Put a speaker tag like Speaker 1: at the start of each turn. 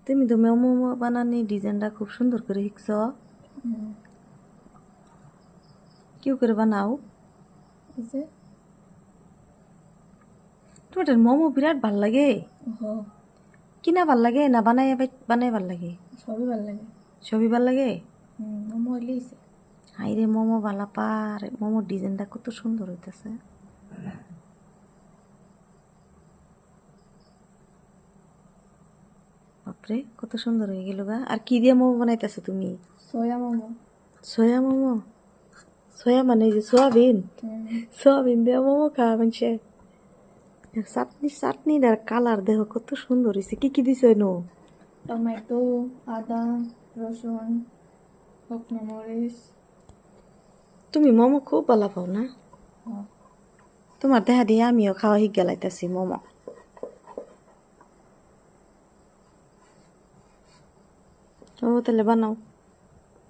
Speaker 1: তুমি তো মোমো বানানি ডিজাইনটা খুব সুন্দর করে শিখছ। কেউ করে বানাও? তোমার মোমো বিরাট ভাল লাগে। কিনা ভাল লাগে না বানাই বানাই ভাল লাগে?
Speaker 2: সবই ভাল লাগে।
Speaker 1: সবই ভাল লাগে।
Speaker 2: মোমো হইলেই
Speaker 1: হাই রে মোমো বালা পার, মোমোর ডিজাইনটা কত সুন্দর হইতেছে। বাপরে কত সুন্দর হয়ে গেল গা। আর কি দিয়ে মোমো বানাইতেছো তুমি?
Speaker 2: Soya momo.
Speaker 1: Soya momo? Soya মানে যে সোয়াবিন? সোয়াবিন দিয়ে মোমো খাওয়া মানুষে। চাটনি চাটনিটার কালার দেখো কত সুন্দর হয়েছে। কি কি দিছ নো?
Speaker 2: টমেটো, আদা, রসুন, শুকনো মরিচ।
Speaker 1: তুমি মোমো খুব ভালো পাও না? তোমার দেখা দিয়ে আমিও খাওয়া শিখ গেলাইতেছি মোমো। ও তাহলে বানাও।